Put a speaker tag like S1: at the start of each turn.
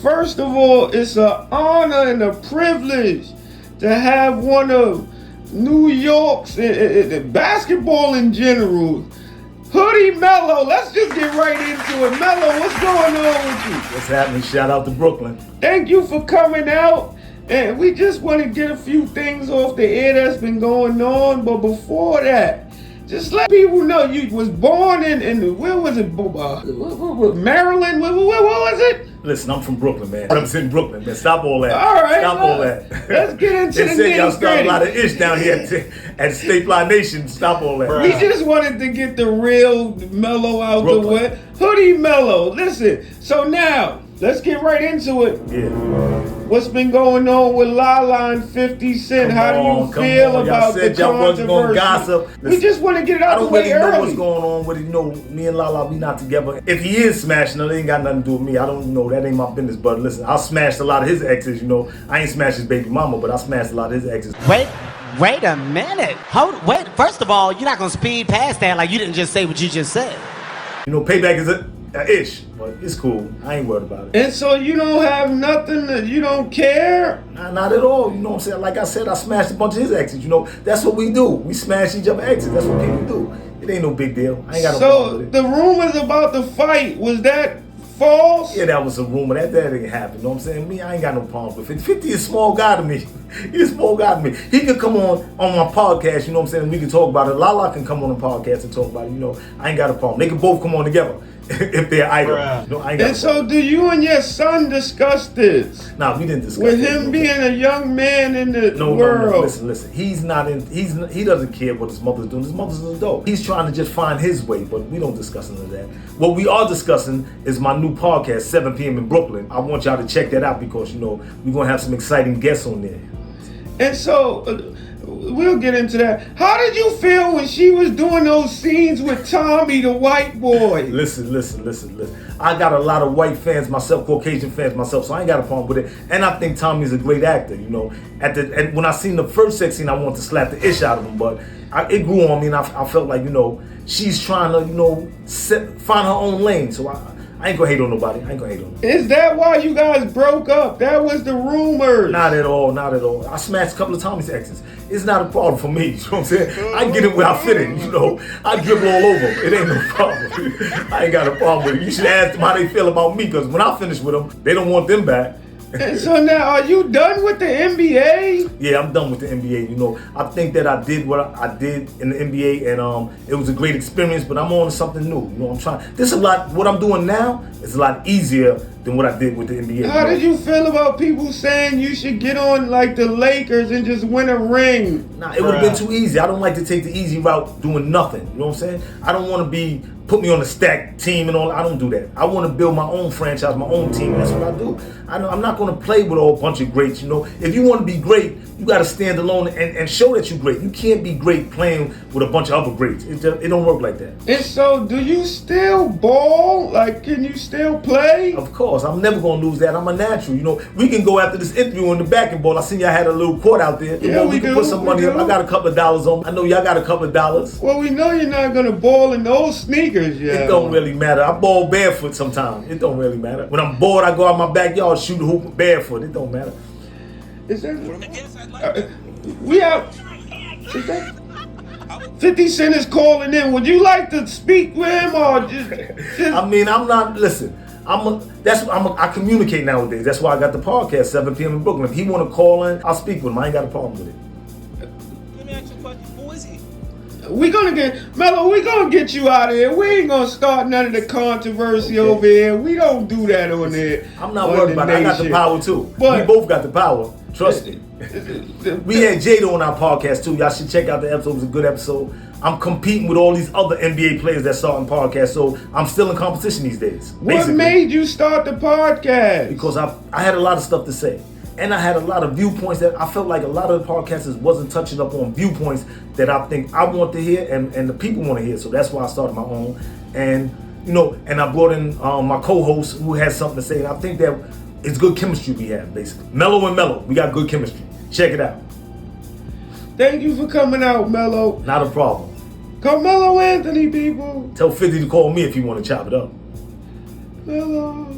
S1: First of all, it's an honor and a privilege to have one of New York's basketball in general, Hoodie Melo. Let's just get right into it. Melo, what's going on with you?
S2: What's happening? Shout out to Brooklyn.
S1: Thank you for coming out. And we just want to get a few things off the air that's been going on. But before that, just let people know you was born in where was it? Maryland? What was it?
S2: Listen, I'm from Brooklyn, man. I'm in Brooklyn, man. Stop all that.
S1: All right.
S2: Stop all that.
S1: Let's get into the
S2: They said y'all start a
S1: nitty-gritty.
S2: lot of ish down here at Stayfly Nation. Stop all that.
S1: We just wanted to get the real Melo out the
S2: Brooklyn.
S1: way. Hoodie Melo, listen. So now, let's get right into it.
S2: Yeah.
S1: What's been going on with Lala and 50 Cent? How do you feel about the
S2: y'all wasn't gonna
S1: controversy?
S2: gossip.
S1: We just want to get it
S2: I
S1: out the
S2: don't
S1: way
S2: really know
S1: early.
S2: what's going on with it. You know, me and Lala, we not together. If he is smashing her, it ain't got nothing to do with me. I don't know. That ain't my business. But listen, I smashed a lot of his exes, you know. I ain't smashed his baby mama, but I smashed a lot of his exes.
S3: Wait a minute. Wait. First of all, you're not gonna speed past that like you didn't just say what you just said.
S2: You know, payback is a ish, but it's cool. I ain't worried about it.
S1: And so you don't have nothing that you don't care?
S2: Not at all. You know what I'm saying? Like I said, I smashed a bunch of his exes. You know, that's what we do. We smash each other exes. That's what people do. It ain't no big deal. I ain't got no problem
S1: So
S2: with it.
S1: the rumors about the fight, was that false?
S2: Yeah, that was a rumor. That didn't happen. You know what I'm saying? Me, I ain't got no problem with 50. 50 is a small guy to me. He's a small guy to me. He could come on my podcast, you know what I'm saying? We can talk about it. Lala can come on the podcast and talk about it. You know, I ain't got a problem. They can both come on together if they're idle. You know, I ain't got
S1: And so do you and your son discuss this?
S2: Nah, we didn't discuss
S1: With
S2: that,
S1: him
S2: you know.
S1: being a young man in the
S2: No,
S1: world.
S2: listen. He doesn't care what his mother's doing. His mother's an adult. He's trying to just find his way, but we don't discuss none of that. What we are discussing is my new podcast, 7 p.m. in Brooklyn. I want y'all to check that out because, you know, we're going to have some exciting guests on there.
S1: And so, we'll get into that. How did you feel when she was doing those scenes with Tommy, the white boy?
S2: Listen. I got a lot of white fans myself, Caucasian fans myself, so I ain't got a problem with it. And I think Tommy's a great actor, you know. When I seen the first sex scene, I wanted to slap the ish out of him, but it grew on me, and I felt like, you know, she's trying to, you know, find her own lane. So I ain't gonna hate on nobody.
S1: Is that why you guys broke up? That was the rumors.
S2: Not at all. I smashed a couple of Tommy's exes. It's not a problem for me. You know what I'm saying? I get it where I fit in, you know. I dribble all over them. It ain't no problem. I ain't got a problem with it. You should ask them how they feel about me, because when I finish with them, they don't want them back.
S1: And so now, are you done with the NBA?
S2: Yeah, I'm done with the NBA. You know, I think that I did what I did in the NBA, and it was a great experience. But I'm on to something new. You know, I'm trying. What I'm doing now is a lot easier than what I did with the NBA.
S1: How did you feel about people saying you should get on like the Lakers and just win a ring?
S2: Nah, it would have been too easy. I don't like to take the easy route doing nothing. You know what I'm saying? I don't want to put me on a stacked team and all. I don't do that. I want to build my own franchise, my own team. That's what I do. I'm not going to play with a whole bunch of greats. You know, if you want to be great, you got to stand alone and show that you're great. You can't be great playing with a bunch of other greats. It don't work like that.
S1: And so, do you still ball? Like, can you still play?
S2: Of course, I'm never gonna lose that. I'm a natural. You know, we can go after this interview on the back and ball. I seen y'all had a little court out there.
S1: Yeah,
S2: we can put some money up. I got a couple of dollars on me. I know y'all got a couple of dollars.
S1: Well, we know you're not gonna ball in those sneakers yet.
S2: It don't really matter. I ball barefoot sometimes. It don't really matter. When I'm bored, I go out my backyard, shoot a hoop barefoot. It don't matter.
S1: Is that? We have. Is that? 50 Cent is calling in. Would you like to speak with him or just
S2: I mean, I'm not. Listen, I communicate nowadays. That's why I got the podcast 7 p.m. in Brooklyn. If he want to call in, I'll speak with him. I ain't got a problem with it.
S4: Let me ask you a question. Who is he?
S1: we gonna get you out of here. We ain't gonna start none of the controversy over here. We don't do that on there.
S2: I'm not worried about it. I got the power too.
S1: But
S2: we both got the power. Trust me. We had Jada on our podcast too. Y'all should check out the episode. It was a good episode. I'm competing with all these other NBA players that starting podcasts, so I'm still in competition these days.
S1: What made you start the podcast?
S2: Because I had a lot of stuff to say. And I had a lot of viewpoints that I felt like a lot of the podcasters wasn't touching up on viewpoints that I think I want to hear and the people want to hear. So that's why I started my own. And, you know, and I brought in my co-host who has something to say. And I think that it's good chemistry we have, basically. Melo and Melo, we got good chemistry. Check it out.
S1: Thank you for coming out, Melo.
S2: Not a problem.
S1: Carmelo Anthony, people.
S2: Tell 50 to call me if you want to chop it up.
S1: Melo.